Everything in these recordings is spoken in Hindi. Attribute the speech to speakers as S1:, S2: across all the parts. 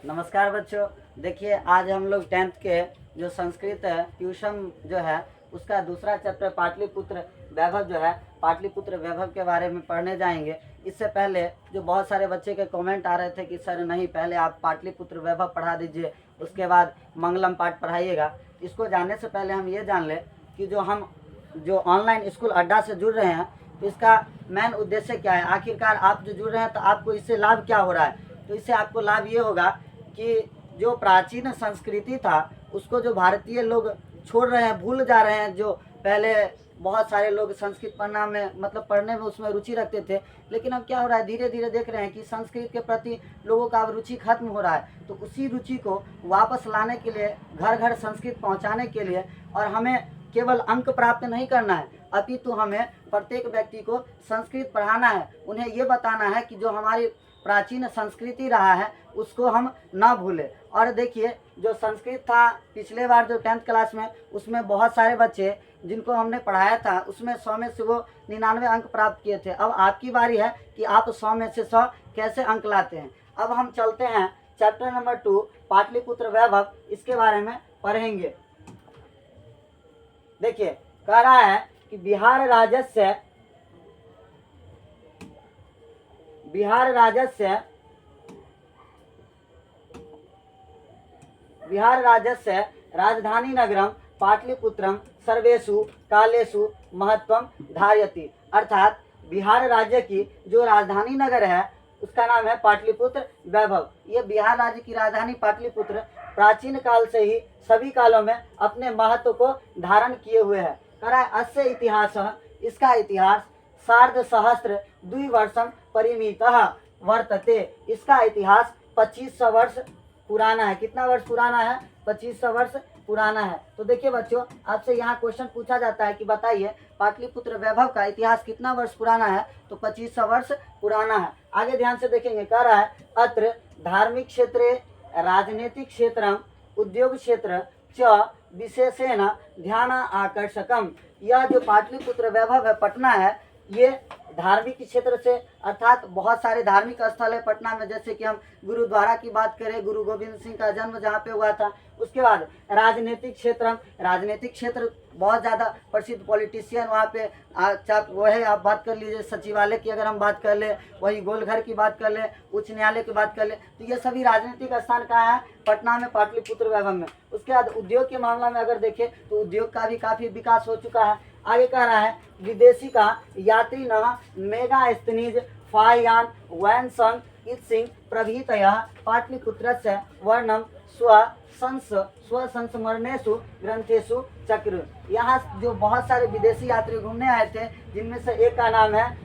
S1: नमस्कार बच्चों। देखिए आज हम लोग 10th के जो संस्कृत ट्यूशन जो है उसका दूसरा चैप्टर पाटलिपुत्र वैभव जो है पाटलिपुत्र वैभव के बारे में पढ़ने जाएंगे। इससे पहले जो बहुत सारे बच्चे के कमेंट आ रहे थे कि सर नहीं, पहले आप पाटलिपुत्र वैभव पढ़ा दीजिए, उसके बाद मंगलम पाठ पढ़ाइएगा। इसको जानने से पहले हम ये जान लें कि जो ऑनलाइन स्कूल अड्डा से जुड़ रहे हैं तो इसका मेन उद्देश्य क्या है। आखिरकार आप जो जुड़ रहे हैं तो आपको इससे लाभ क्या हो रहा है। तो इससे आपको लाभ ये होगा कि जो प्राचीन संस्कृति था उसको जो भारतीय लोग छोड़ रहे हैं, भूल जा रहे हैं। जो पहले बहुत सारे लोग संस्कृत पढ़ना में मतलब पढ़ने में उसमें रुचि रखते थे, लेकिन अब क्या हो रहा है, धीरे धीरे देख रहे हैं कि संस्कृत के प्रति लोगों का अब रुचि खत्म हो रहा है। तो उसी रुचि को वापस लाने के लिए, घर घर संस्कृत पहुंचाने के लिए, और हमें केवल अंक प्राप्त नहीं करना है अपितु हमें प्रत्येक व्यक्ति को संस्कृत पढ़ाना है। उन्हें ये बताना है कि जो हमारी प्राचीन संस्कृति रहा है उसको हम ना भूलें। और देखिए जो संस्कृत था पिछले बार जो 10th क्लास में, उसमें बहुत सारे बच्चे जिनको हमने पढ़ाया था उसमें 100 में से वो 99 अंक प्राप्त किए थे। अब आपकी बारी है कि आप 100 में से 100 कैसे अंक लाते हैं। अब हम चलते हैं चैप्टर नंबर 2 पाटलिपुत्र वैभव, इसके बारे में पढ़ेंगे। देखिए कह रहा है कि बिहार राज्यस्य राजधानी नगरम पाटलिपुत्रम सर्वेषु कालेषु महत्वम धारयति। अर्थात बिहार राज्य की जो राजधानी नगर है उसका नाम है पाटलिपुत्र वैभव। ये बिहार राज्य की राजधानी पाटलिपुत्र प्राचीन काल से ही सभी कालों में अपने महत्व को धारण किए हुए है। कह रहा है अस्य इतिहास, इसका इतिहास सार्ध सहस्त्र द्विवर्षम परिमितः वर्तते। इसका इतिहास 2500 वर्ष पुराना है। कितना वर्ष पुराना है? 2500 वर्ष पुराना है। तो देखिए बच्चों, आपसे यहाँ क्वेश्चन पूछा जाता है कि बताइए पाटलिपुत्र वैभव का इतिहास कितना वर्ष पुराना है, तो 2500 वर्ष पुराना है। आगे ध्यान से देखेंगे, कह रहा है अत्र धार्मिक क्षेत्रे राजनीतिक क्षेत्रम उद्योग क्षेत्र च विशेषेण ध्यान आकर्षकम। यह जो पाटलिपुत्र वैभव है पटना है, ये धार्मिक क्षेत्र से अर्थात बहुत सारे धार्मिक स्थल है पटना में। जैसे कि हम गुरुद्वारा की बात करें, गुरु गोविंद सिंह का जन्म जहाँ पे हुआ था। उसके बाद राजनीतिक क्षेत्र बहुत ज़्यादा प्रसिद्ध पॉलिटिशियन वहाँ पे वो है। आप बात कर लीजिए सचिवालय की, अगर हम बात कर ले, वही गोलघर की बात कर ले, उच्च न्यायालय की बात कर ले, तो ये सभी राजनीतिक स्थान कहाँ है? पटना में, पाटलिपुत्र वैभव में। उसके बाद उद्योग के मामला में अगर देखें तो उद्योग का भी काफ़ी विकास हो चुका है। आगे कह रहा है विदेशी का यात्री न मेगा स्तनीज फायान वैनसन इत्सिंग प्रभृतयः पाटलिपुत्रस्य वर्णम स्वसंस्मरणेषु ग्रंथेषु चक्र। यहाँ जो बहुत सारे विदेशी यात्री घूमने आए थे, जिनमें से एक का नाम है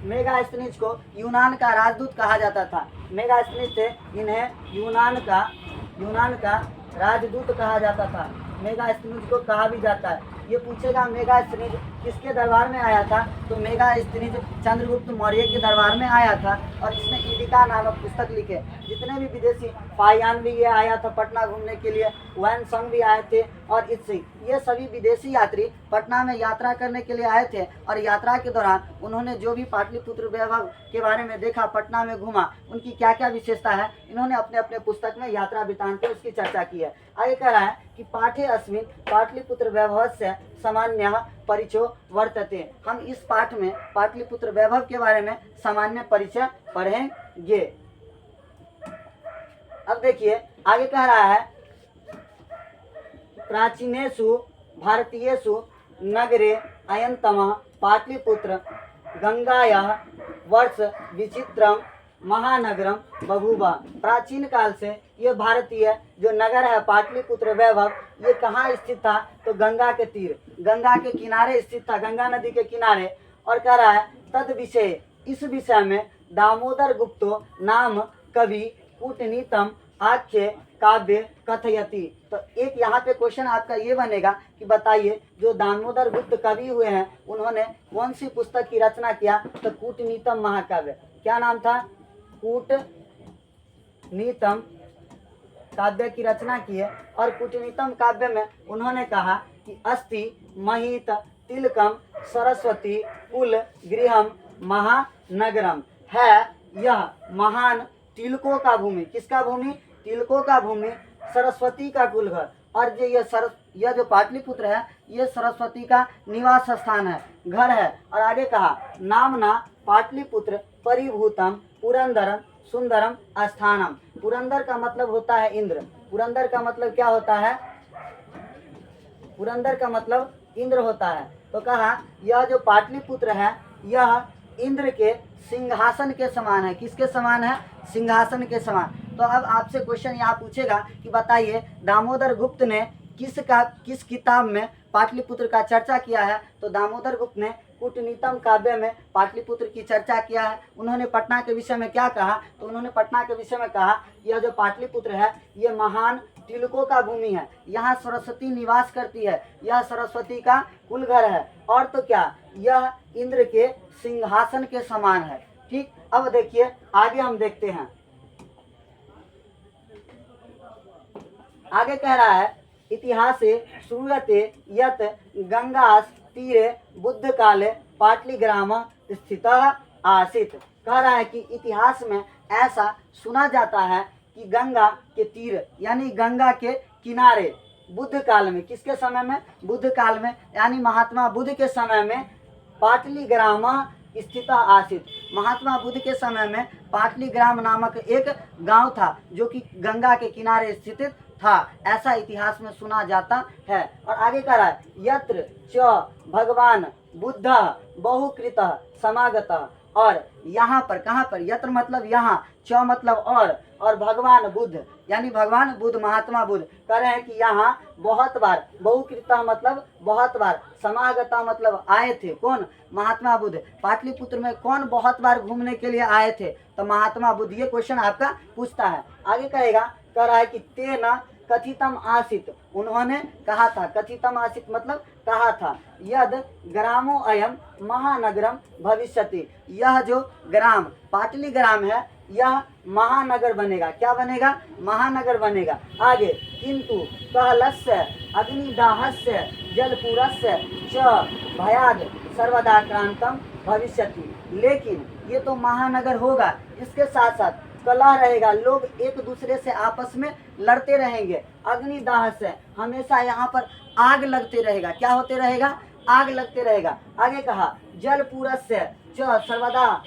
S1: मेगास्थनीज को यूनान का राजदूत कहा जाता था। मेगास्थनीज थे, इन्हें यूनान का राजदूत कहा जाता था। मेगास्थनीज को कहा भी जाता है। ये पूछेगा मेगास्थनीज किसके दरबार में आया था, तो मेगास्थनीज चंद्रगुप्त मौर्य के दरबार में आया था और इसने इंडिका नामक पुस्तक लिखे। जितने भी विदेशी, फायान भी ये आया था पटना घूमने के लिए, वैनसंग भी आए थे, और इससे ये सभी विदेशी यात्री पटना में यात्रा करने के लिए आए थे। और यात्रा के दौरान उन्होंने जो भी पाटलिपुत्र वैभव के बारे में देखा, पटना में घूमा, उनकी क्या क्या विशेषता है, इन्होंने अपने अपने पुस्तक में यात्रा वृत्तांत पे उसकी चर्चा की है। आगे कह रहा है कि पाठे अस्मिन् पाटलिपुत्र वैभवस्य सामान्य परिचय वर्तते। हम इस पाठ में पाटलिपुत्र वैभव के बारे में सामान्य परिचय पढ़ेंगे। अब देखिए आगे कह रहा है प्राचीनेषु भारतीयेषु नगरे अयन्तमः पाटलिपुत्र गंगायाः वर्ष विचित्रम महानगरम बभूवा। प्राचीन काल से ये भारतीय जो नगर है पाटलिपुत्र वैभव, ये कहाँ स्थित था, तो गंगा के तीर, गंगा के किनारे स्थित था, गंगा नदी के किनारे। और कह रहा है तद विषय, इस विषय में दामोदर गुप्तो नाम कवि कूटनीतम आख्य काव्य कथयति। तो एक यहाँ पे क्वेश्चन आपका ये बनेगा कि बताइए जो दामोदर गुप्त कवि हुए हैं उन्होंने कौन सी पुस्तक की रचना किया, तो कूटनीतम महाकाव्य। क्या नाम था? कूटनीतम काव्य की रचना की है। और कूटनीतम काव्य में उन्होंने कहा कि अस्ति महित तिलकम सरस्वती कुल गृहम महानगरम। है यह महान तिलकों का भूमि, किसका भूमि? तिलकों का भूमि, सरस्वती का कुलघर। और जो यह जो पाटलिपुत्र है ये सरस्वती का निवास स्थान है, घर है। और आगे कहा नामना पाटलिपुत्र परिभूतम पुरंदरम सुंदरम स्थानम। पुरंदर का मतलब होता है इंद्र। पुरंदर का मतलब क्या होता है? पुरंदर का मतलब इंद्र होता है। तो कहा यह जो पाटलिपुत्र है यह इंद्र के सिंहासन के समान है। किसके समान है? सिंहासन के समान। तो अब आपसे क्वेश्चन यहाँ पूछेगा कि बताइए दामोदर गुप्त ने किस किताब में पाटलिपुत्र का चर्चा किया है? तो दामोदर गुप्त ने कूटनीतम काव्य में पाटलिपुत्र की चर्चा किया है। उन्होंने पटना के विषय में क्या कहा? तो उन्होंने पटना के विषय में कहा यह जो पाटलिपुत्र है ये महान तिलकों का भूमि है, यहाँ सरस्वती निवास करती है, यह सरस्वती का कुलघर है। और तो क्या, यह इंद्र के सिंहासन के समान है। ठीक, अब देखिए आगे हम देखते हैं। आगे कह रहा है इतिहासे श्रूयते यत गंगा तीरे बुद्ध काले पाटलिग्राम स्थितः आसीत। कह रहा है कि इतिहास में ऐसा सुना जाता है कि गंगा के तीर यानी गंगा के किनारे बुद्ध काल में, किसके समय में? बुद्ध काल में, यानी महात्मा बुद्ध के समय में पाटलिग्राम स्थित आसित। महात्मा बुद्ध के समय में पाटलिग्राम नामक एक गांव था जो कि गंगा के किनारे स्थित था, ऐसा इतिहास में सुना जाता है। और आगे कह रहा है यत्र च भगवान बुद्ध बहुकृत समागत। और यहाँ पर, कहाँ पर? यत्र मतलब यहाँ, च मतलब और भगवान बुद्ध यानी भगवान बुद्ध, महात्मा बुद्ध कह रहे हैं कि यहाँ बहुत बार, बहुकृता मतलब बहुत बार, समागता मतलब आए थे। कौन? महात्मा बुद्ध। पाटलिपुत्र में कौन बहुत बार घूमने के लिए आए थे? तो महात्मा बुद्ध। ये क्वेश्चन आपका पूछता है। आगे कहेगा, कह रहा है कि तेना कथितम आसित, उन्होंने कहा था। कथितम आसित मतलब कहा था। यद ग्रामो अयम महानगरम भविष्यति, यह जो ग्राम पाटली ग्राम है यह महानगर बनेगा। क्या बनेगा? महानगर बनेगा। आगे किंतु कहलस्य अग्निदाहस्य जलपूरस्य च भयाद सर्वदा क्रांतम भविष्यति। लेकिन ये तो महानगर होगा, इसके साथ साथ कलह रहेगा, लोग एक दूसरे से आपस में लड़ते रहेंगे। अग्निदाह से हमेशा यहाँ पर आग लगते रहेगा। क्या होते रहेगा? आग लगते रहेगा। आगे कहा जल पूरस्य च सर्वदा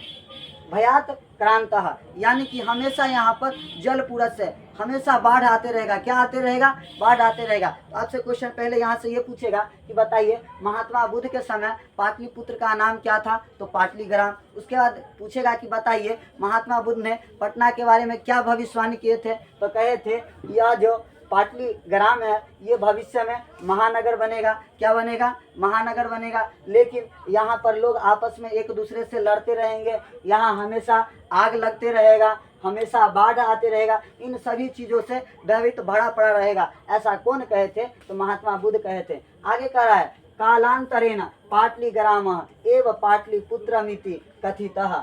S1: भयात क्रांतः, यानी कि हमेशा यहाँ पर जल पूरस से हमेशा बाढ़ आते रहेगा। क्या आते रहेगा? बाढ़ आते रहेगा। तो आपसे क्वेश्चन पहले यहाँ से ये पूछेगा कि बताइए महात्मा बुद्ध के समय पाटलिपुत्र का नाम क्या था? तो पाटलिग्राम। उसके बाद पूछेगा कि बताइए महात्मा बुद्ध ने पटना के बारे में क्या भविष्यवाणी किए थे? तो कहे थे यह जो पाटलिग्राम है ये भविष्य में महानगर बनेगा। क्या बनेगा? महानगर बनेगा। लेकिन यहाँ पर लोग आपस में एक दूसरे से लड़ते रहेंगे, यहाँ हमेशा आग लगते रहेगा, हमेशा बाढ़ आते रहेगा, इन सभी चीज़ों से भयभीत भरा पड़ा रहेगा। ऐसा कौन कहे थे? तो महात्मा बुद्ध कहे थे। आगे कह रहा है कालांतरेण पाटलिग्राम एव पाटलिपुत्रमिति कथितः,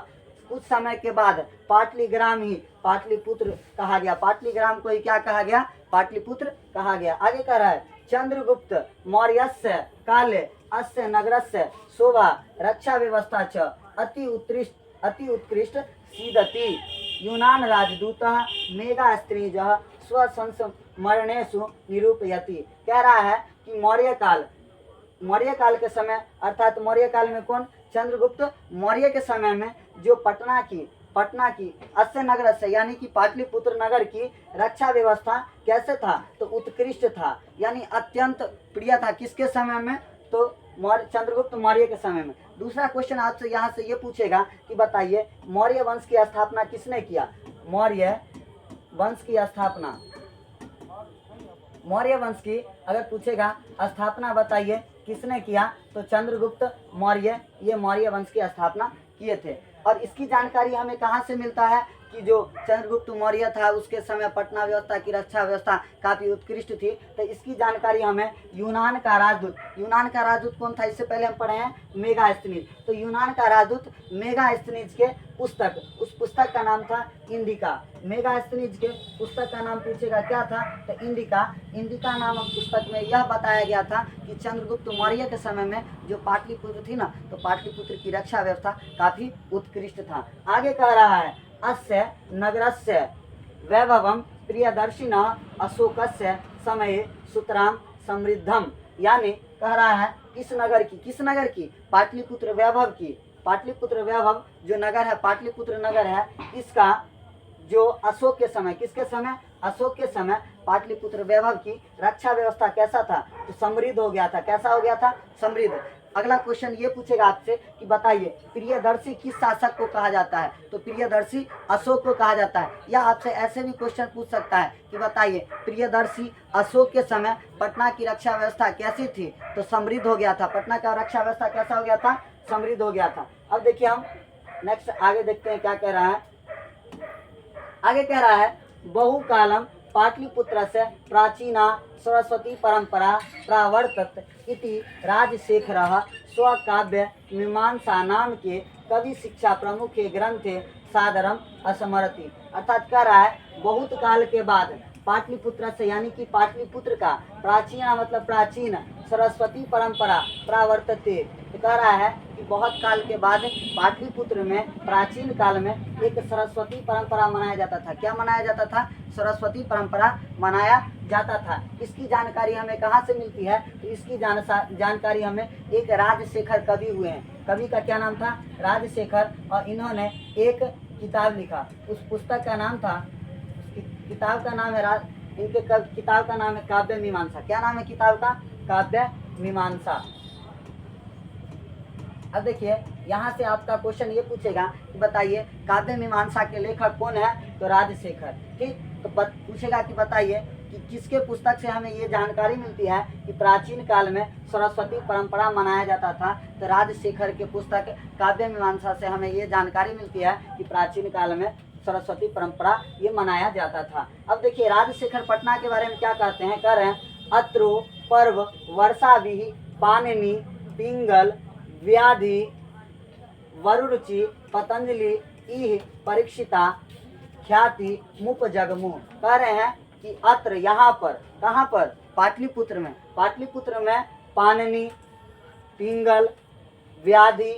S1: कुछ समय के बाद पाटलिग्राम ही पाटलिपुत्र कहा गया। पाटलिग्राम को ही क्या कहा गया? पाटलिपुत्र कहा गया। आगे कह रहा है चंद्रगुप्त मौर्यस्य काले अस्य नगरस्य शोभा रक्षा व्यवस्था च अति उत्कृष्ट सीदति। यूनान राजदूतः मेगा स्त्रीजः स्वसंस्मरणेषु निरूपयति। कह रहा है कि मौर्य काल के समय, अर्थात मौर्य काल में कौन? चंद्रगुप्त मौर्य के समय में जो पटना की अस्य नगर से यानी कि पाटलिपुत्र नगर की रक्षा व्यवस्था कैसे था? तो उत्कृष्ट था, यानी अत्यंत प्रिय था। किसके समय में? तो चंद्रगुप्त मौर्य के समय में। दूसरा क्वेश्चन आपसे यहाँ से ये पूछेगा कि बताइए मौर्य वंश की स्थापना किसने किया? मौर्य वंश की अगर पूछेगा स्थापना बताइए किसने किया? तो चंद्रगुप्त मौर्य, ये मौर्य वंश की स्थापना किए थे। और इसकी जानकारी हमें कहाँ से मिलता है कि जो चंद्रगुप्त मौर्य था उसके समय पटना व्यवस्था की रक्षा व्यवस्था काफ़ी उत्कृष्ट थी। तो इसकी जानकारी हमें यूनान का राजदूत कौन था? इससे पहले हम पढ़े हैं मेगास्थनीज। तो यूनान का राजदूत मेगास्थनीज के उस पुस्तक का नाम था इंडिका। मेगास्थनीज के पुस्तक का नाम पूछेगा क्या था? तो इंडिका नामक पुस्तक में यह बताया गया था कि चंद्रगुप्त मौर्य के समय में जो पाटलिपुत्र थी ना, तो पाटलिपुत्र की रक्षा व्यवस्था काफ़ी उत्कृष्ट था। आगे कह रहा है अस्य नगरस्य वैभवम प्रियदर्शिनः अशोकस्य समये सुतराम समृद्धम। यानी कह रहा है किस नगर की पाटलिपुत्र वैभव की, पाटलिपुत्र वैभव जो नगर है, पाटलिपुत्र नगर है, इसका जो अशोक के समय, किसके समय, अशोक के समय पाटलिपुत्र वैभव की रक्षा व्यवस्था कैसा था, तो समृद्ध हो गया था। कैसा हो गया था, समृद्ध। अगला क्वेश्चन ये पूछेगा आपसे कि बताइए प्रियदर्शी किस शासक को कहा जाता है, तो प्रियदर्शी अशोक को कहा जाता है। या आपसे ऐसे भी क्वेश्चन पूछ सकता है कि बताइए प्रियदर्शी अशोक के समय पटना की रक्षा व्यवस्था कैसी थी, तो समृद्ध हो गया था। पटना का रक्षा व्यवस्था कैसा हो गया था, समृद्ध हो गया था। अब देखिए हम नेक्स्ट आगे देखते हैं क्या कह रहा है। आगे कह रहा है बहुकालम पाटलिपुत्र से प्राचीना सरस्वती परंपरा प्रावर्तत इति राजशेखरः स्वकाव्य मीमांसा नाम के कवि शिक्षा प्रमुख के ग्रंथे सादरम असमरति। अर्थात कह रहा है बहुत काल के बाद पाटलिपुत्र से, यानी कि पाटलिपुत्र का प्राचीन मतलब प्राचीन, सरस्वती परंपरा प्रावर्तते, तो कह रहा है कि बहुत काल के बाद पाटलिपुत्र में प्राचीन काल में एक सरस्वती परंपरा मनाया जाता था। क्या मनाया जाता था, सरस्वती परंपरा मनाया जाता था। इसकी जानकारी हमें कहाँ से मिलती है, तो इसकी जानकारी हमें एक राजशेखर कवि हुए हैं। कवि का क्या नाम था, राजशेखर, और इन्होंने एक किताब लिखा। उस पुस्तक का नाम था, किताब का नाम है इनके किताब का नाम है काव्य मीमांसा। क्या नाम है किताब का, काव्य मीमांसा। अब देखिए यहाँ से आपका क्वेश्चन ये पूछेगा कि बताइए काव्य मीमांसा के लेखक कौन है, तो राजशेखर। ठीक, तो पूछेगा कि बताइए कि किसके पुस्तक से हमें ये जानकारी मिलती है कि प्राचीन काल में सरस्वती परंपरा मनाया जाता था, तो राजशेखर के पुस्तक काव्य मीमांसा से हमें ये जानकारी मिलती है कि प्राचीन काल में सरस्वती परंपरा ये मनाया जाता था। अब देखिए राजशेखर पटना के बारे में क्या कहते हैं, कह रहे हैं अत्रो पर्व वर्षाभिः पाणिनि पिंगल व्याधि वरुरुचि पतंजलि इह परीक्षिता ख्याति मुप जगमु। कह रहे हैं कि अत्र यहाँ पर, कहाँ पर, पाटलिपुत्र में, पाटलिपुत्र में पाणिनि पिंगल व्याधि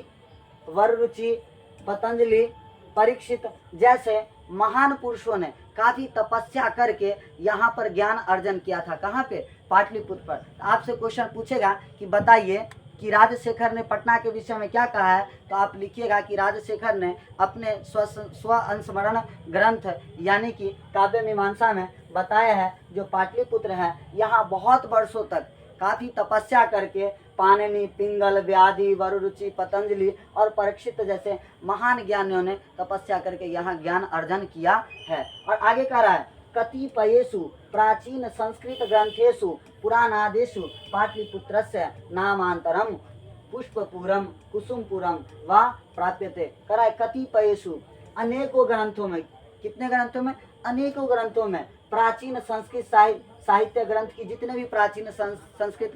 S1: वरुरुचि पतंजलि परीक्षित जैसे महान पुरुषों ने काफी तपस्या करके यहाँ पर ज्ञान अर्जन किया था। कहाँ पे, पाटलिपुत्र पर। आपसे क्वेश्चन पूछेगा कि बताइए कि राजशेखर ने पटना के विषय में क्या कहा है, तो आप लिखिएगा कि राजशेखर ने अपने स्व अनुस्मरण ग्रंथ यानी कि काव्य मीमांसा में बताया है जो पाटलिपुत्र है यहाँ बहुत वर्षों तक काफी तपस्या करके पाणिनि पिंगल व्याधि वरुरुचि पतंजलि और परीक्षित जैसे महान ज्ञानियों ने तपस्या करके यहाँ ज्ञान अर्जन किया है। और आगे कह रहा है कतिपयेषु प्राचीन संस्कृत ग्रंथेषु पुराणादिषु पाटलिपुत्रस्य नामांतरम पुष्पपुरम कुसुमपुरम व प्राप्यते। कह रहा है कतिपयेषु, अनेकों ग्रंथों में, कितने ग्रंथों में, अनेकों ग्रंथों में प्राचीन संस्कृत साहित्य ग्रंथ की, जितने भी प्राचीन संस्कृत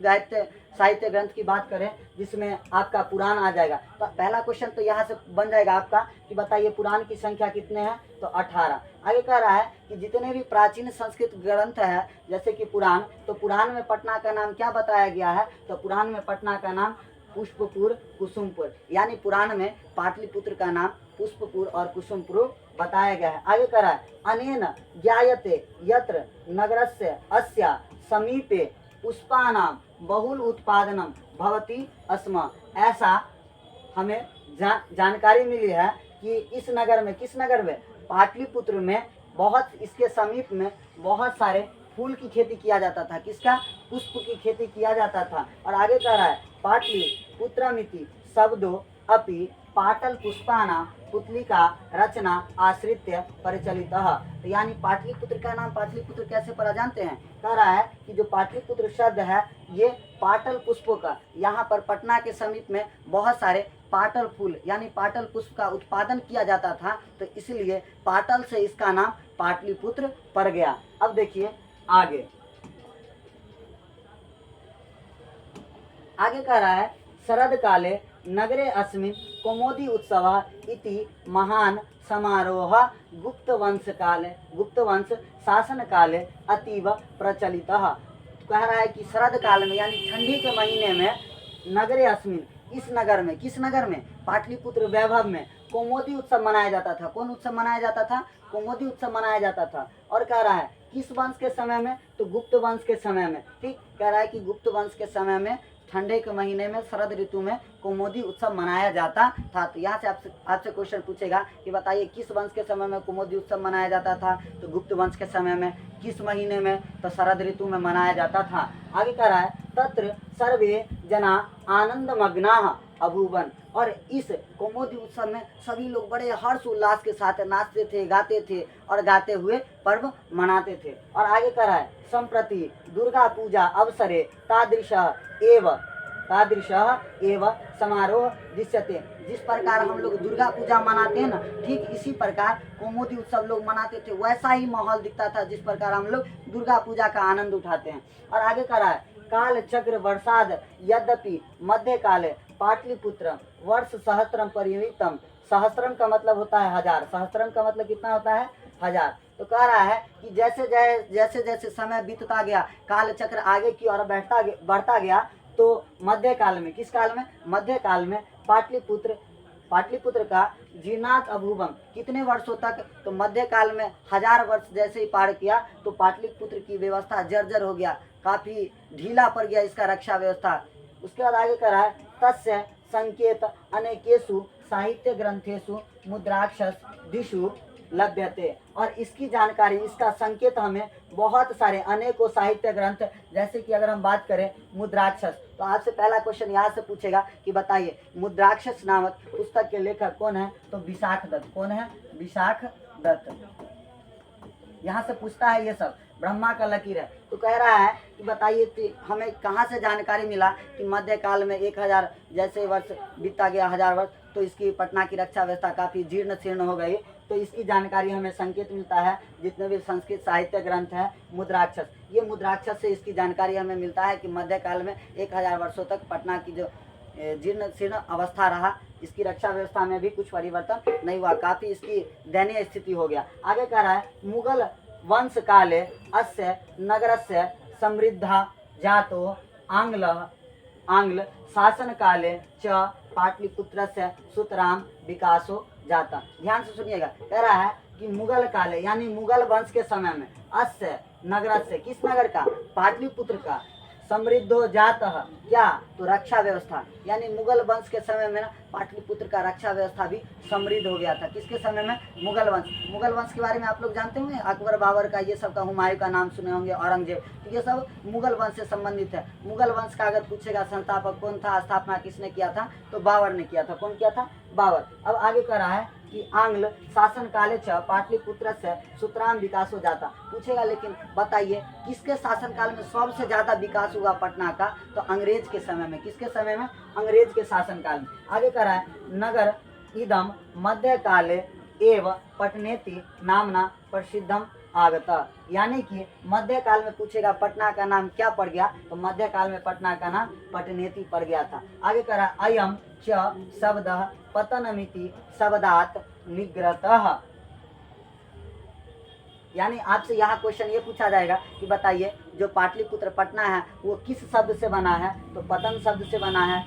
S1: साहित्य ग्रंथ की बात करें जिसमें आपका पुराण आ जाएगा। तो पहला क्वेश्चन तो यहाँ से बन जाएगा आपका कि बताइए पुराण की संख्या कितने हैं, तो 18। आगे कह रहा है कि जितने भी प्राचीन संस्कृत ग्रंथ है जैसे कि पुराण, तो पुराण में पटना का नाम क्या बताया गया है, तो पुराण में पटना का नाम पुष्पपुर कुसुमपुर, यानी पुराण में पाटलिपुत्र का नाम पुष्पपुर और कुसुमपुर बताया गया है। आगे कह रहा है अनेन ज्ञायते यत्र नगरस्य अस्या समीपे पुष्पानां बहुल उत्पादनम भवति अस्म। ऐसा हमें जानकारी मिली है कि इस नगर में, किस नगर में, पाटलिपुत्र में बहुत, इसके समीप में बहुत सारे फूल की खेती किया जाता था। किसका, पुष्प की खेती किया जाता था। और आगे कह रहा है पाटलिपुत्रमिति शब्दो अपि पाटल पुष्पाना पुतलिका रचना आश्रित्य परिचलितः। तो यानी पाटलिपुत्र का नाम पाटलिपुत्र कैसे पड़ा जानते हैं, कह रहा है कि जो पाटलिपुत्र शब्द है ये पाटल पुष्पों का, यहाँ पर पटना के समीप में बहुत सारे पाटल फूल यानी पाटल पुष्प का उत्पादन किया जाता था, तो इसलिए पाटल से इसका नाम पाटलिपुत्र पड़ गया। अब देखिए आगे कह रहा है शरद काले नगरे अस्मिन् कौमुदी उत्सव इति महान समारोह गुप्त वंश शासन काले अतीव प्रचलितः। कह रहा है कि शरद काल में यानी ठंडी के महीने में नगरे अस्मिन्, इस नगर में, किस नगर में, पाटलिपुत्र वैभव में कौमुदी उत्सव मनाया जाता था। कौन उत्सव मनाया जाता था? कौमुदी उत्सव मनाया जाता था। और कह रहा है किस वंश के समय में? तो गुप्त वंश के समय में। ठीक, कह रहा है कि गुप्त वंश के समय में ठंडे के महीने में शरद ऋतु में कौमुदी उत्सव मनाया जाता था। तो यहाँ से आपसे क्वेश्चन पूछेगा कि बताइए किस वंश के समय में कौमुदी उत्सव मनाया जाता था? तो गुप्त वंश के समय में। किस महीने में? तो शरद ऋतु में मनाया जाता था। आगे कह रहा है तत्र सर्वे जना आनंदमग्नाः अभूवन। और इस कौमुदी उत्सव में सभी लोग बड़े हर्ष उल्लास के साथ नाचते थे, गाते थे और गाते हुए पर्व मनाते थे। और आगे कह रहा है संप्रति दुर्गा पूजा अवसरे तादृशः एव समारोह दृश्यते। जिस प्रकार हम लोग दुर्गा पूजा मनाते हैं ना, ठीक इसी प्रकार कौमुदी उत्सव लोग मनाते थे। वैसा ही माहौल दिखता था जिस प्रकार हम लोग दुर्गा पूजा का आनंद उठाते हैं। और आगे कह रहा है काल चक्र वर्षाद यद्यपि मध्य काले पाटलिपुत्र वर्ष सहस्त्रम परिवृतम। सहस्त्रम का मतलब होता है हजार। सहस्त्रम का मतलब कितना होता है? हजार। तो कह रहा है कि जैसे जैसे समय बीतता गया, काल चक्र आगे की ओर बढ़ता गया, तो मध्य काल में, किस काल में? मध्य काल में पाटलिपुत्र का जीर्णात अभूवम। कितने वर्षों तक? तो मध्य काल में 1000 वर्ष जैसे ही पार किया तो पाटलिपुत्र की व्यवस्था जर्जर हो गया, काफ़ी ढीला पड़ गया इसका रक्षा व्यवस्था। उसके बाद आगे कह रहा है तस्य संकेत अनेकेषु साहित्य ग्रंथेषु मुद्राक्षस दिशु लभ्यते। और इसकी जानकारी, इसका संकेत हमें बहुत सारे अनेकों साहित्य ग्रंथ, जैसे कि अगर हम बात करें मुद्राक्षस, तो आपसे पहला क्वेश्चन यहाँ से पूछेगा कि बताइए मुद्राक्षस नामक पुस्तक के लेखक कौन है? तो विशाख दत्त। कौन है? विशाख दत्त। यहाँ से पूछता है ये सब, ब्रह्मा का लकीर है। तो कह रहा है कि बताइए हमें कहाँ से जानकारी मिला कि मध्यकाल में 1000 जैसे वर्ष बीता गया, 1000 वर्ष, तो इसकी पटना की रक्षा व्यवस्था काफ़ी जीर्ण शीर्ण हो गई। तो इसकी जानकारी हमें संकेत मिलता है जितने भी संस्कृत साहित्य ग्रंथ हैं मुद्राक्षस, ये मुद्राक्षस से इसकी जानकारी हमें मिलता है कि मध्यकाल में 1000 वर्षों तक पटना की जो जीर्ण शीर्ण अवस्था रहा, इसकी रक्षा व्यवस्था में भी कुछ परिवर्तन नहीं हुआ, काफ़ी इसकी दयनीय स्थिति हो गया। आगे कह रहा है मुगल वंश काले अस्य नगरस्य समृद्धा जातो आंग्ल शासन काले च पाटलिपुत्रस्य सुतराम विकासो जाता। ध्यान से सुनिएगा, कह रहा है कि मुगल काले यानी मुगल वंश के समय में अस्य नगरस्य, किस नगर का? पाटलिपुत्र का, समृद्धो जातः, क्या? तो रक्षा व्यवस्था, यानी मुगल वंश के समय में ना पाटलिपुत्र का रक्षा व्यवस्था भी समृद्ध हो गया था। किसके समय में? मुगल वंश। मुगल वंश के बारे में आप लोग जानते होंगे, अकबर बाबर का, ये सब का, हुमायूं का नाम सुने होंगे, औरंगजेब, तो ये सब मुगल वंश से संबंधित है। मुगल वंश का अगर पूछेगा संस्थापक कौन था, स्थापना किसने किया था, तो बाबर ने किया था। कौन किया था? बाबर। अब आगे कह रहा है कि आंग्ल शासन काले च पाटलिपुत्र से सुतराम विकास हो जाता। पूछेगा लेकिन बताइए किसके शासन काल में सबसे ज़्यादा विकास हुआ पटना का? तो अंग्रेज के समय में। किसके समय में? अंग्रेज के शासन काल में। आगे कह रहा है नगर इदम मध्य काले एव पटनेति नामना प्रसिद्धम आगता। यानी कि मध्य काल में पूछेगा पटना का नाम क्या पड़ गया? तो मध्य काल में पटना का नाम पटनेति पड़ गया था। आगे कह रहा है अयम च शब्दः पतनमिति शब्दात् निग्रतः। यानी आपसे यहाँ क्वेश्चन ये पूछा जाएगा कि बताइए जो पाटलिपुत्र पटना है वो किस शब्द से बना है? तो पतन शब्द से बना है।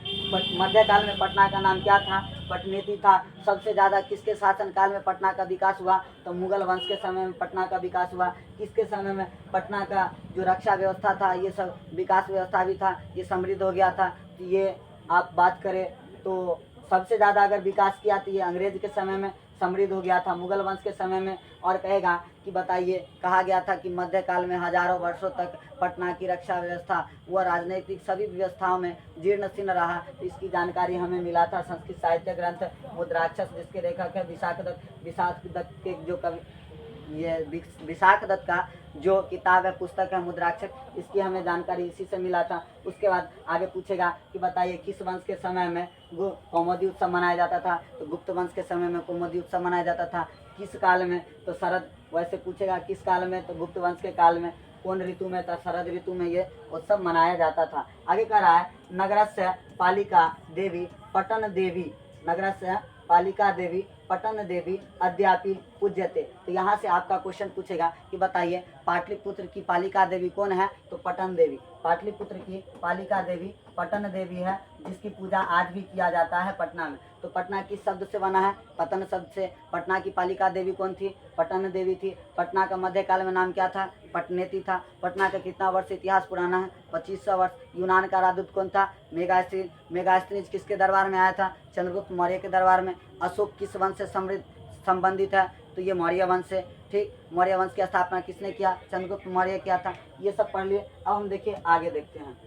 S1: मध्यकाल में पटना का नाम क्या था? पटनेति था। सबसे ज़्यादा किसके शासन काल में पटना का विकास हुआ? तो मुगल वंश के समय में पटना का विकास हुआ। किसके समय में? पटना का जो रक्षा व्यवस्था था, ये सब विकास व्यवस्था भी था, ये समृद्ध हो गया था। ये आप बात करें तो सबसे ज़्यादा अगर विकास किया तो ये अंग्रेज के समय में समृद्ध हो गया था, मुगल वंश के समय में। और कहेगा कि बताइए कहा गया था कि मध्यकाल में हजारों वर्षों तक पटना की रक्षा व्यवस्था व राजनीतिक सभी व्यवस्थाओं में जीर्ण शीर्ण रहा। तो इसकी जानकारी हमें मिला था संस्कृत साहित्य ग्रंथ मुद्राक्षस, जिसके लेखक है विशाख दत्त के जो कवि, ये विशाख दत्त का जो किताब है, पुस्तक है मुद्राक्षस, इसकी हमें जानकारी इसी से मिला था। उसके बाद आगे पूछेगा कि बताइए किस वंश के समय में कौमुदी उत्सव मनाया जाता था? तो गुप्त वंश के समय में कौमुदी उत्सव मनाया जाता था। किस काल में? तो शरद। वैसे पूछेगा किस काल में? तो गुप्त वंश के काल में। कौन ऋतु में? था शरद ऋतु में ये उत्सव मनाया जाता था। आगे कह रहा है नगरस्य पालिका देवी पटन देवी, नगरस्य पालिका देवी पटन देवी अद्यापि पूज्यते। तो यहाँ से आपका क्वेश्चन पूछेगा कि बताइए पाटलिपुत्र की पालिका देवी कौन है? तो पटन देवी। पाटलिपुत्र की पालिका देवी पटन देवी है, जिसकी पूजा आज भी किया जाता है पटना में। तो पटना किस शब्द से बना है? पतन शब्द से। पटना की पालिका देवी कौन थी? पटन देवी थी। पटना का मध्यकाल में नाम क्या था? पटनेती था। पटना का कितना वर्ष इतिहास पुराना है? 2500 वर्ष। यूनान का राजदूत कौन था? मेगास्थनीज। मेगास्थनीज किसके दरबार में आया था? चंद्रगुप्त मौर्य के दरबार में। अशोक किस वंश से संबंधित है? तो ये मौर्य वंश से। ठीक, मौर्य वंश की स्थापना किसने किया? चंद्रगुप्त मौर्य किया था। ये सब पढ़ लिए। अब हम देखिए आगे देखते हैं।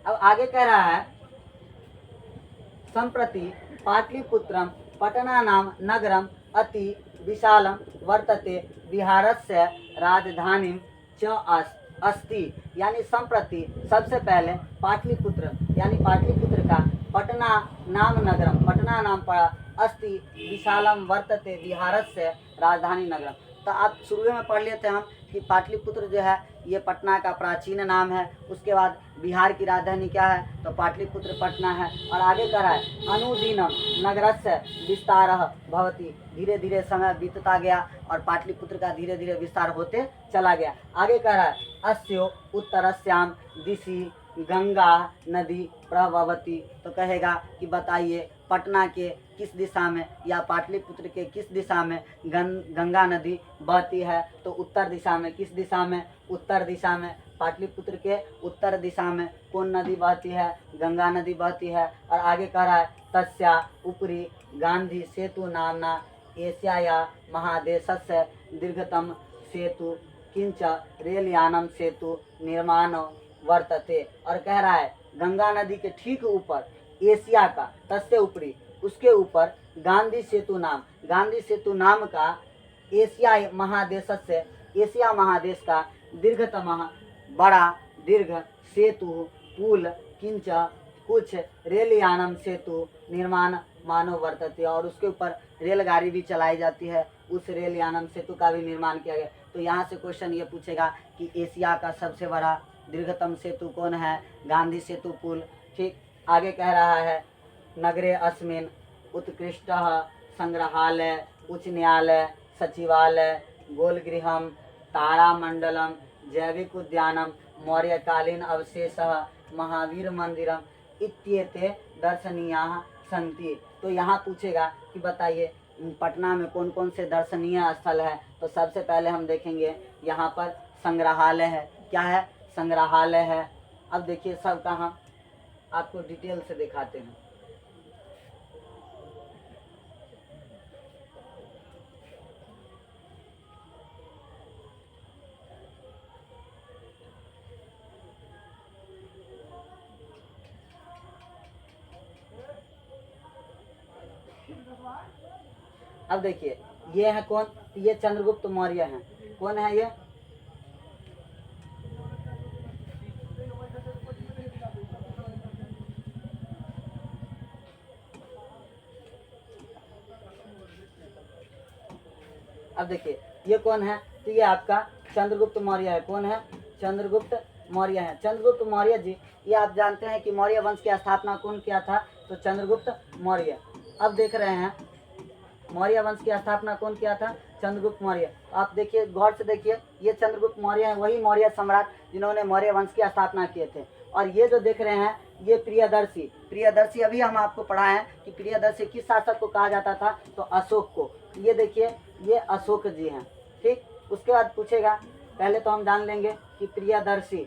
S1: अब आगे कह रहा है, संप्रति पाटलिपुत्रम पटना नाम नगरम अति विशालम वर्तते बिहारस्य राजधानी च अस्ति। यानी संप्रति सबसे पहले पाटलिपुत्र यानी पाटलिपुत्र का पटना नाम नगरम, पटना नाम पड़ा, अस्ति विशालम वर्तते बिहारस्य राजधानी नगरम। तो आप शुरू में पढ़ लेते हैं हम कि पाटलिपुत्र जो है ये पटना का प्राचीन नाम है। उसके बाद बिहार की राजधानी क्या है? तो पाटलिपुत्र पटना है। और आगे कह रहा है अनुदिनम नगरस्य विस्तारः भवति। धीरे धीरे समय बीतता गया और पाटलिपुत्र का धीरे धीरे विस्तार होते चला गया। आगे कह रहा है अस्यो उत्तरस्याम दिशि गंगा नदी प्रवहति। तो कहेगा कि बताइए पटना के किस दिशा में या पाटलिपुत्र के किस दिशा में गंगा नदी बहती है? तो उत्तर दिशा में। किस दिशा में? उत्तर दिशा में। पाटलिपुत्र के उत्तर दिशा में कौन नदी बहती है? गंगा नदी बहती है। और आगे कह रहा है तस्या उपरि गांधी सेतु नामना एशिया महादेशस्य दीर्घतम सेतु किंच रेलयानम सेतु निर्माण वर्तते। और कह रहा है गंगा नदी के ठीक ऊपर एशिया का, तस्य ऊपरी, उसके ऊपर गांधी सेतु नाम का एशिया महादेश से, एशिया महादेश का दीर्घतम बड़ा दीर्घ सेतु पुल किंच कुछ रेलयानम सेतु निर्माण मानव वर्तते। और उसके ऊपर रेलगाड़ी भी चलाई जाती है। उस रेलयानम सेतु का भी निर्माण किया गया। तो यहाँ से क्वेश्चन ये पूछेगा कि एशिया का सबसे बड़ा दीर्घतम सेतु कौन है? गांधी सेतु पुल। ठीक, आगे कह रहा है नगरे अस्मिन उत्कृष्ट संग्रहालय उच्च न्यायालय सचिवालय गोलगृहम तारामंडलम जैविक उद्यानम मौर्यकालीन अवशेष महावीर मंदिरम इत्येते दर्शनीयाः सन्ति। तो यहाँ पूछेगा कि बताइए पटना में कौन कौन से दर्शनीय स्थल है? तो सबसे पहले हम देखेंगे यहाँ पर संग्रहालय है। क्या है? संग्रहालय है। अब देखिए सब कहाँ आपको डिटेल से दिखाते हैं। अब देखिए ये है कौन? ये चंद्रगुप्त मौर्य हैं। कौन है ये? अब देखिए ये कौन है? तो ये आपका चंद्रगुप्त मौर्य है। कौन है? चंद्रगुप्त मौर्य है। चंद्रगुप्त मौर्य जी, ये आप जानते हैं कि मौर्य वंश की स्थापना कौन किया था? तो चंद्रगुप्त मौर्य। अब देख रहे हैं मौर्य वंश की स्थापना कौन किया था? चंद्रगुप्त मौर्य। आप देखिए गौर से देखिए, ये चंद्रगुप्त मौर्य हैं, वही मौर्य सम्राट जिन्होंने मौर्य वंश की स्थापना किए थे। और ये जो देख रहे हैं ये प्रियदर्शी अभी हम आपको पढ़ाए हैं कि प्रियदर्शी किस शासक को कहा जाता था? तो अशोक को। ये देखिए ये अशोक जी हैं। ठीक, उसके बाद पूछेगा, पहले तो हम जान लेंगे कि प्रियदर्शी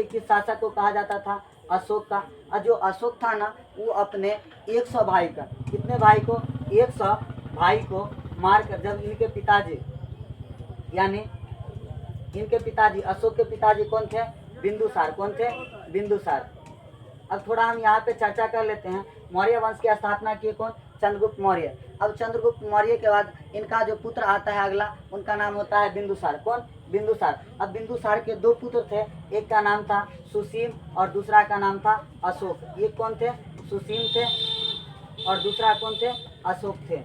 S1: किस शासक को कहा जाता था? अशोक का। और जो अशोक था ना, वो अपने 100 भाई का, कितने भाई को? 100 भाई को मारकर, जब इनके पिताजी यानी इनके पिताजी अशोक के पिताजी कौन थे? बिंदुसार। कौन थे? बिंदुसार। अब थोड़ा हम यहाँ पे चर्चा कर लेते हैं। मौर्य वंश की स्थापना किए कौन? चंद्रगुप्त मौर्य। अब चंद्रगुप्त मौर्य के बाद इनका जो पुत्र आता है अगला, उनका नाम होता है बिंदुसार। कौन? बिंदुसार। अब बिंदुसार के 2 पुत्र थे, एक का नाम था सुसीम और दूसरा का नाम था अशोक। ये कौन थे? सुसीम थे और दूसरा कौन थे? अशोक थे।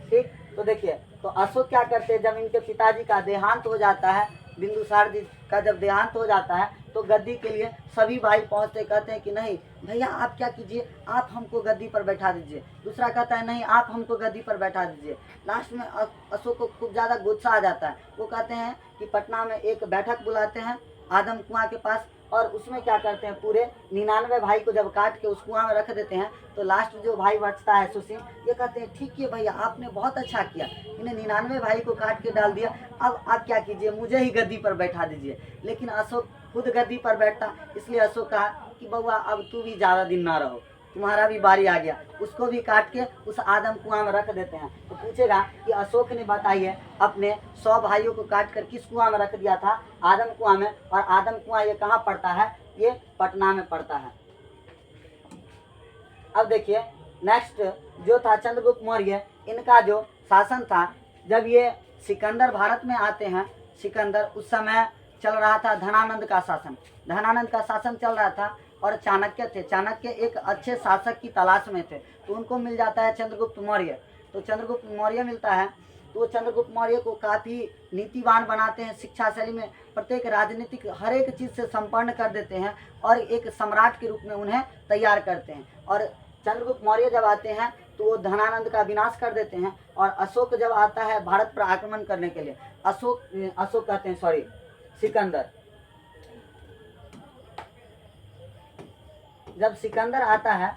S1: ठीक, तो देखिए तो अशोक क्या करते हैं, जब इनके पिताजी का देहांत हो जाता है, बिंदुसार जी का जब देहांत हो जाता है, तो गद्दी के लिए सभी भाई पहुंचते, कहते हैं कि नहीं भैया आप क्या कीजिए, आप हमको गद्दी पर बैठा दीजिए। दूसरा कहता है नहीं आप हमको गद्दी पर बैठा दीजिए। लास्ट में अशोक को खूब ज़्यादा गुस्सा आ जाता है। वो कहते हैं कि पटना में एक बैठक बुलाते हैं आदम कुआं के पास, और उसमें क्या करते हैं पूरे 99 भाई को जब काट के उस कुआं में रख देते हैं, तो लास्ट जो भाई बचता है सुसीम, ये कहते हैं ठीक है भैया आपने बहुत अच्छा किया, इन्हें 99 भाई को काट के डाल दिया, अब आप क्या कीजिए मुझे ही गद्दी पर बैठा दीजिए। लेकिन अशोक खुद गद्दी पर बैठता, इसलिए अशोक कहा कि बउआ अब तू भी ज़्यादा दिन ना रहो, तुम्हारा भी बारी आ गया। उसको भी काट के उस आदम कुआं में रख देते हैं। तो पूछेगा कि अशोक ने बताइए अपने 100 भाइयों को काट कर किस कुआं में रख दिया था, आदम कुआं में। और आदम कुआं ये कहाँ पड़ता है, ये पटना में पड़ता है। अब देखिए नेक्स्ट जो था चंद्रगुप्त मौर्य, इनका जो शासन था, जब ये सिकंदर भारत में आते हैं, सिकंदर उस समय चल रहा था धनानंद का शासन, धनानंद का शासन चल रहा था, और चाणक्य थे, चाणक्य एक अच्छे शासक की तलाश में थे, तो उनको मिल जाता है चंद्रगुप्त मौर्य। तो चंद्रगुप्त मौर्य मिलता है, तो वो चंद्रगुप्त मौर्य को काफ़ी नीतिवान बनाते हैं, शिक्षा शैली में प्रत्येक राजनीतिक हर एक चीज़ से संपन्न कर देते हैं, और एक सम्राट के रूप में उन्हें तैयार करते हैं। और चंद्रगुप्त मौर्य जब आते हैं तो वो धनानंद का विनाश कर देते हैं। और अशोक जब आता है भारत पर आक्रमण करने के लिए, अशोक कहते हैं सॉरी सिकंदर, जब सिकंदर आता है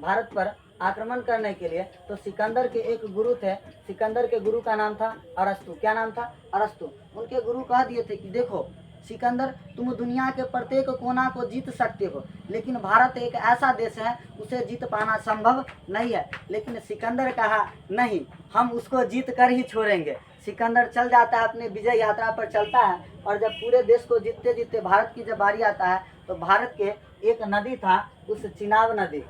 S1: भारत पर आक्रमण करने के लिए, तो सिकंदर के एक गुरु थे, सिकंदर के गुरु का नाम था अरस्तु। क्या नाम था, अरस्तु। उनके गुरु कह दिए थे कि देखो सिकंदर तुम दुनिया के प्रत्येक कोना को जीत सकते हो, लेकिन भारत एक ऐसा देश है उसे जीत पाना संभव नहीं है। लेकिन सिकंदर कहा नहीं, हम उसको जीत कर ही छोड़ेंगे। सिकंदर चल जाता है, अपने विजय यात्रा पर चलता है, और जब पूरे देश को जीतते जीतते भारत की जब बारी आता है, तो भारत के एक नदी था, उस चिनाब नदी,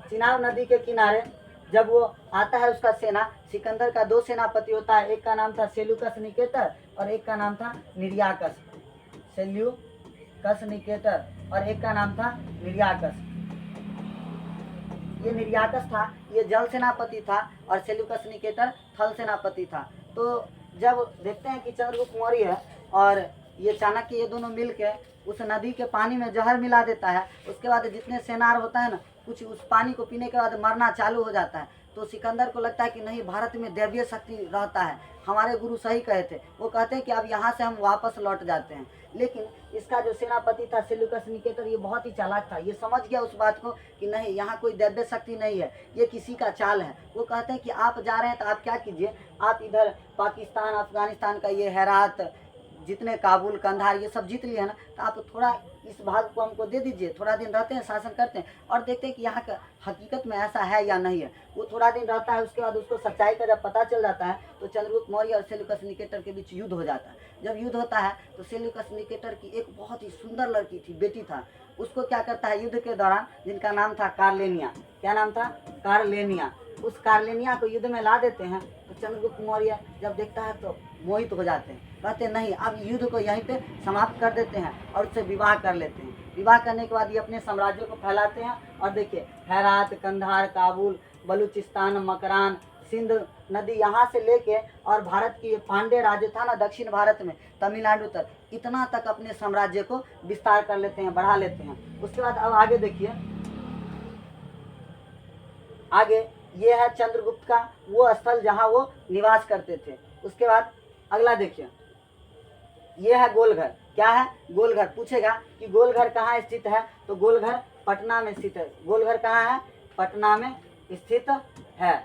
S1: चिनाब नदी के किनारे जब वो आता है, उसका सेना, सिकंदर का 2 सेनापति होता है, एक का नाम था सेल्यूकस निकेटर और एक का नाम था निर्याकस, सेल्यूकस निकेटर और एक का नाम था निर्याकस। ये निर्याकस था, ये जल सेनापति था, और सेल्यूकस निकेटर थल सेनापति था। तो जब देखते हैं कि चंद्रगुप्त मौर्य और ये चाणक्य ये दोनों मिलके उस नदी के पानी में जहर मिला देता है, उसके बाद जितने सेनार होता है ना, कुछ उस पानी को पीने के बाद मरना चालू हो जाता है। तो सिकंदर को लगता है कि नहीं भारत में दैवीय शक्ति रहता है, हमारे गुरु सही कहे थे। वो कहते हैं कि अब यहाँ से हम वापस लौट जाते हैं। लेकिन इसका जो सेनापति था सेल्यूकस निकेटर, ये बहुत ही चालाक था, ये समझ गया उस बात को कि नहीं यहाँ कोई दैवीय शक्ति नहीं है, ये किसी का चाल है। वो कहते हैं कि आप जा रहे हैं तो आप क्या कीजिए, आप इधर पाकिस्तान अफगानिस्तान का ये हेरात, जितने काबुल कंधार ये सब जीत लिए हैं ना, तो आप थोड़ा इस भाग को हमको दे दीजिए, थोड़ा दिन रहते हैं, शासन करते हैं और देखते हैं कि यहाँ का हकीकत में ऐसा है या नहीं है। वो थोड़ा दिन रहता है, उसके बाद उसको सच्चाई का जब पता चल जाता है, तो चंद्रगुप्त मौर्य और सेल्यूकस निकेटर के बीच युद्ध हो जाता है। जब युद्ध होता है तो सेल्यूकस निकेटर की एक बहुत ही सुंदर लड़की थी, बेटी था, उसको क्या करता है युद्ध के दौरान, जिनका नाम था कार्लेनिया, क्या नाम था, कार्लेनिया, उस कार्लेनिया को युद्ध में ला देते हैं। तो चंद्रगुप्त मौर्य जब देखता है तो मोहित हो जाते हैं, कहते नहीं अब युद्ध को यहीं पे समाप्त कर देते हैं और उससे विवाह कर लेते हैं। विवाह करने के बाद ये अपने साम्राज्य को फैलाते हैं, और देखिए हेरात, कंधार, काबुल, बलूचिस्तान, मकरान, सिंध नदी यहाँ से लेके और भारत की पांडे राज्य था ना दक्षिण भारत में, तमिलनाडु तक, इतना तक अपने साम्राज्य को विस्तार कर लेते हैं, बढ़ा लेते हैं। उसके बाद अब आगे देखिए, आगे ये है चंद्रगुप्त का वो स्थल जहाँ वो निवास करते थे। उसके बाद अगला देखिए, ये है गोलघर। क्या है, गोलघर। पूछेगा कि गोलघर कहाँ स्थित है, तो गोलघर पटना में स्थित है। गोलघर कहाँ है, पटना में स्थित है,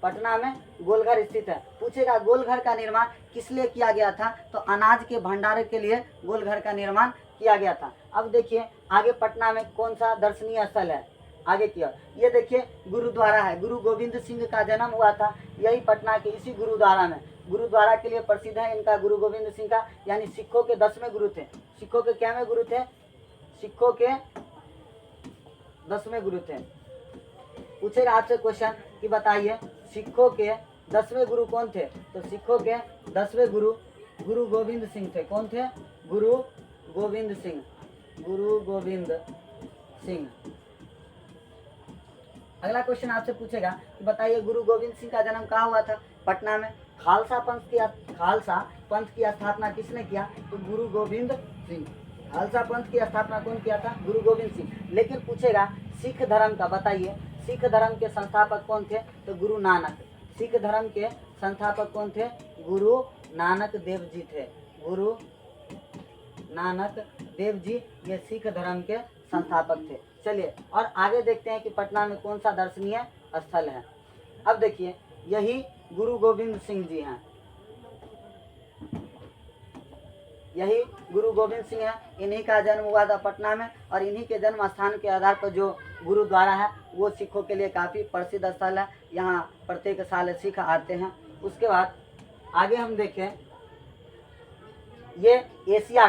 S1: पटना में गोलघर स्थित है। पूछेगा गोलघर का निर्माण किस लिए किया गया था, तो अनाज के भंडारण के लिए गोलघर का निर्माण किया गया था। अब देखिए आगे पटना में कौन सा दर्शनीय स्थल है, आगे की ओर ये देखिए गुरुद्वारा है। गुरु गोविंद सिंह का जन्म हुआ था यही पटना के इसी गुरुद्वारा में। गुरुद्वारा के लिए प्रसिद्ध है इनका गुरु गोविंद सिंह का, यानी सिखों के 10वें गुरु थे। सिखों के क्या में गुरु थे, सिखों के 10वें गुरु थे। पूछेगा आपसे क्वेश्चन कि बताइए सिखों के 10वें गुरु कौन थे, तो सिखों के 10वें गुरु गुरु गोविंद सिंह थे। कौन थे, गुरु गोविंद सिंह, गुरु गोविंद सिंह। अगला क्वेश्चन आपसे पूछेगा कि बताइए गुरु गोविंद सिंह का जन्म कहाँ हुआ था, पटना में। खालसा पंथ की स्थापना किसने किया, तो गुरु गोविंद सिंह। खालसा पंथ की स्थापना कौन किया था? गुरु गोविंद सिंह। लेकिन पूछेगा सिख धर्म का, बताइए सिख धर्म के संस्थापक कौन थे? तो गुरु नानक। सिख धर्म के संस्थापक कौन थे? गुरु नानक देव जी थे। गुरु नानक देव जी ये सिख धर्म के संस्थापक थे। चलिए और आगे देखते हैं कि पटना में कौन सा दर्शनीय स्थल है। अब देखिए यही गुरु गोविंद सिंह जी हैं, यही गुरु गोविंद सिंह है। इन्हीं का जन्म हुआ था पटना में और इन्हीं के जन्म स्थान के आधार पर जो गुरुद्वारा है वो सिखों के लिए काफ़ी प्रसिद्ध स्थल है। यहाँ प्रत्येक साल सिख आते हैं। उसके बाद आगे हम देखें, ये एशिया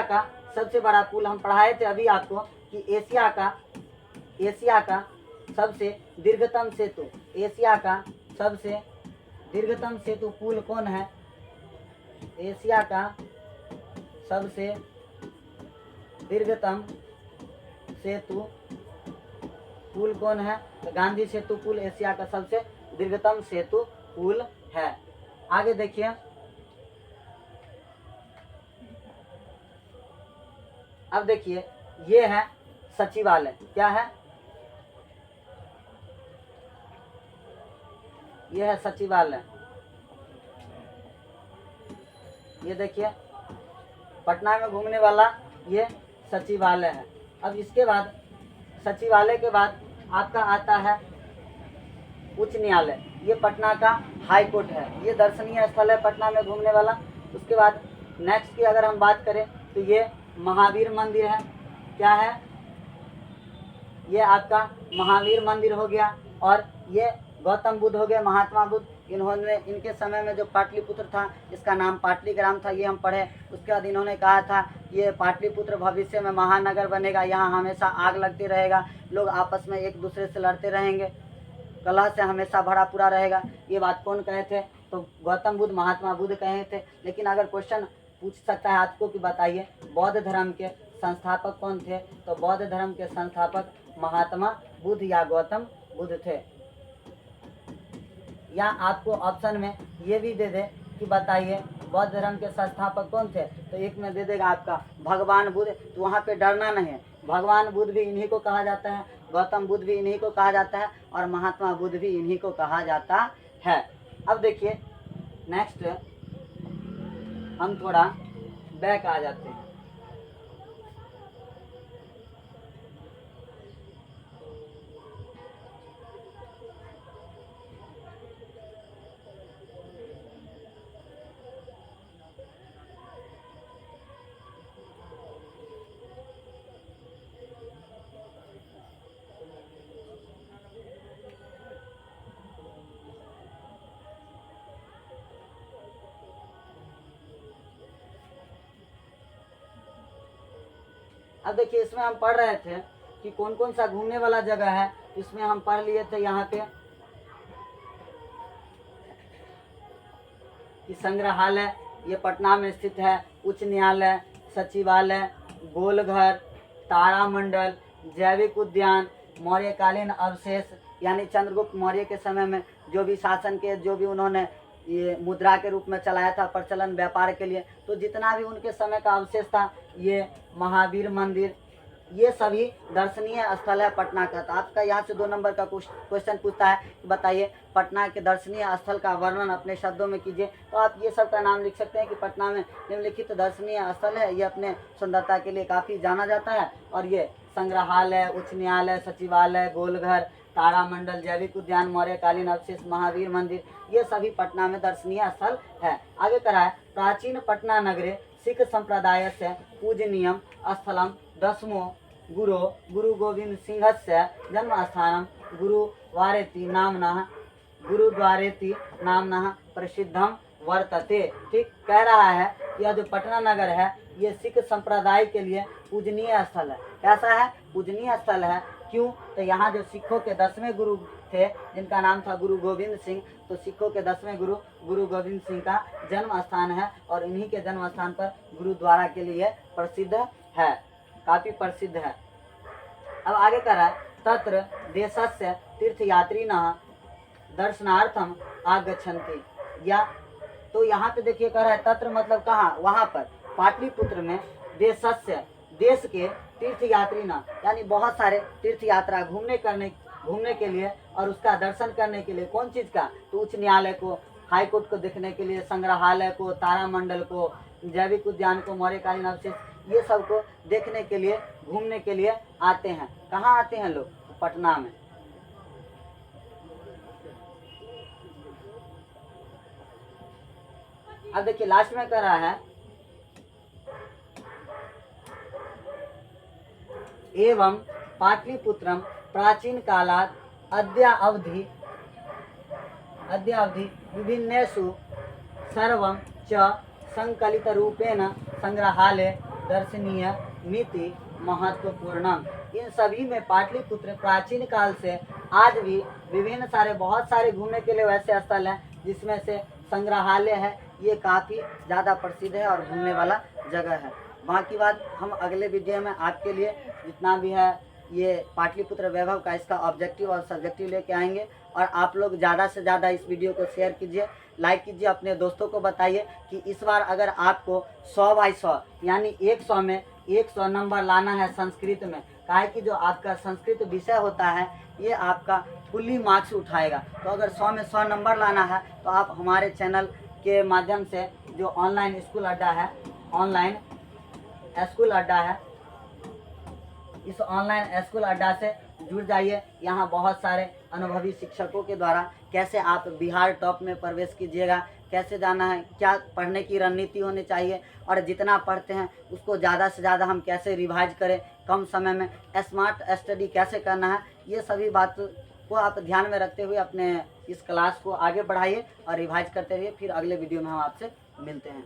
S1: का सबसे बड़ा पुल, हम पढ़ाए थे अभी आपको कि एशिया का सबसे दीर्घतम सेतु, एशिया का सबसे दीर्घतम सेतु पुल कौन है? एशिया का सबसे दीर्घतम सेतु पुल कौन है? तो गांधी सेतु पुल एशिया का सबसे दीर्घतम सेतु पुल है। आगे देखिए, अब देखिए ये है सचिवालय। क्या है? ये है सचिवालय। ये देखिए पटना में घूमने वाला ये सचिवालय है। अब इसके बाद सचिवालय के बाद आपका आता है उच्च न्यायालय। ये पटना का हाई कोर्ट है। ये दर्शनीय स्थल है पटना में घूमने वाला। उसके बाद नेक्स्ट की अगर हम बात करें तो ये महावीर मंदिर है। क्या है? ये आपका महावीर मंदिर हो गया। और ये गौतम बुद्ध हो गए, महात्मा बुद्ध। इन्होंने, इनके समय में जो पाटलिपुत्र था इसका नाम पाटलीग्राम था, ये हम पढ़े। उसके बाद इन्होंने कहा था ये पाटलिपुत्र भविष्य में महानगर बनेगा, यहाँ हमेशा आग लगती रहेगा, लोग आपस में एक दूसरे से लड़ते रहेंगे, कलह से हमेशा भरा पूरा रहेगा। ये बात कौन कहे थे? तो गौतम बुद्ध, महात्मा बुद्ध कहे थे। लेकिन अगर क्वेश्चन पूछ सकता है आपको कि बताइए बौद्ध धर्म के संस्थापक कौन थे? तो बौद्ध धर्म के संस्थापक महात्मा बुद्ध या गौतम बुद्ध थे। या आपको ऑप्शन में ये भी दे दे कि बताइए बौद्ध धर्म के संस्थापक कौन थे? तो एक में दे देगा आपका भगवान बुद्ध। तो वहाँ पे डरना नहीं है, भगवान बुद्ध भी इन्हीं को कहा जाता है, गौतम बुद्ध भी इन्हीं को कहा जाता है और महात्मा बुद्ध भी इन्हीं को कहा जाता है। अब देखिए नेक्स्ट हम थोड़ा बैक आ जाते हैं। अब देखिए इसमें हम पढ़ रहे थे कि कौन कौन सा घूमने वाला जगह है। इसमें हम पढ़ लिए थे यहाँ पे कि संग्रहालय ये पटना में स्थित है, उच्च न्यायालय, सचिवालय, गोलघर, तारामंडल, जैविक उद्यान, मौर्यकालीन अवशेष यानी चंद्रगुप्त मौर्य के समय में जो भी शासन के, जो भी उन्होंने ये मुद्रा के रूप में चलाया था प्रचलन व्यापार के लिए, तो जितना भी उनके समय का अवशेष था, ये महावीर मंदिर, ये सभी दर्शनीय स्थल है पटना का। तो आपका यहाँ से 2 नंबर का क्वेश्चन पूछता है, बताइए पटना के दर्शनीय स्थल का वर्णन अपने शब्दों में कीजिए। तो आप ये सब का नाम लिख सकते हैं कि पटना में निम्नलिखित दर्शनीय स्थल है, ये अपने सुंदरता के लिए काफ़ी जाना जाता है। और ये संग्रहालय, उच्च न्यायालय, सचिवालय, गोलघर, तारामंडल, जैविक उद्यान, मौर्यकालीन अवशेष, महावीर मंदिर, ये सभी पटना में दर्शनीय स्थल है। आगे करा है प्राचीन पटना नगरे सिख संप्रदाय से पूजनीयम स्थलम दसमो गुरु गोविंद सिंहस्य जन्म स्थानम गुरुद्वारेति नामना प्रसिद्धम वर्तते। ठीक कह रहा है कि यह जो पटना नगर है ये सिख संप्रदाय के लिए पूजनीय स्थल है। कैसा है? पूजनीय स्थल है। क्यों? तो यहाँ जो सिखों के 10वें गुरु थे जिनका नाम था गुरु गोविंद सिंह, तो सिखों के 10वें गुरु गोविंद सिंह का जन्म स्थान है और इन्हीं के जन्म स्थान पर गुरुद्वारा के लिए प्रसिद्ध है, काफ़ी प्रसिद्ध है। अब आगे कर रहा है तत्र देशस्य तीर्थयात्रिणः दर्शनार्थम आगच्छन्ति। या तो यहाँ पे देखिए कह रहा है तत्र मतलब कहाँ? वहाँ पर पाटलिपुत्र में देशस्य, देश के तीर्थ यात्री न, यानी बहुत सारे तीर्थ यात्रा घूमने के लिए और उसका दर्शन करने के लिए। कौन चीज़ का? तो उच्च न्यायालय को, हाई कोर्ट को देखने के लिए, संग्रहालय को, तारामंडल को, जैविक उद्यान को, मौर्यकालीन अवशेष, ये सब को देखने के लिए, घूमने के लिए आते हैं। कहाँ आते हैं लोग? पटना में। अब देखिए लास्ट में कह रहा है एवं पाटलिपुत्रम प्राचीन कालात् अद्यावधि विभिन्नेषु सर्वं च संकलित रूपेण संग्रहालय दर्शनीय मिति महत्वपूर्णम। इन सभी में पाटलिपुत्र प्राचीन काल से आज भी विभिन्न सारे, बहुत सारे घूमने के लिए वैसे स्थल हैं, जिसमें से संग्रहालय है, ये काफ़ी ज़्यादा प्रसिद्ध है और घूमने वाला जगह है। बाकी बात हम अगले वीडियो में आपके लिए जितना भी है ये पाटलिपुत्र वैभव का, इसका ऑब्जेक्टिव और सब्जेक्टिव लेके आएंगे। और आप लोग ज़्यादा से ज़्यादा इस वीडियो को शेयर कीजिए, लाइक कीजिए, अपने दोस्तों को बताइए कि इस बार अगर आपको 100 बाई 100 यानी 100 में 100 नंबर लाना है संस्कृत में, काहे कि जो आपका संस्कृत विषय होता है ये आपका फुल्ली मार्क्स उठाएगा। तो अगर 100 में 100 नंबर लाना है तो आप हमारे चैनल के माध्यम से जो ऑनलाइन स्कूल अड्डा है, ऑनलाइन स्कूल अड्डा है, इस ऑनलाइन स्कूल अड्डा से जुड़ जाइए। यहाँ बहुत सारे अनुभवी शिक्षकों के द्वारा कैसे आप बिहार टॉप में प्रवेश कीजिएगा, कैसे जाना है, क्या पढ़ने की रणनीति होनी चाहिए, और जितना पढ़ते हैं उसको ज़्यादा से ज़्यादा हम कैसे रिवाइज करें, कम समय में स्मार्ट स्टडी कैसे करना है, ये सभी बात को आप ध्यान में रखते हुए अपने इस क्लास को आगे बढ़ाइए और रिवाइज करते रहिए। फिर अगले वीडियो में हम आपसे मिलते हैं।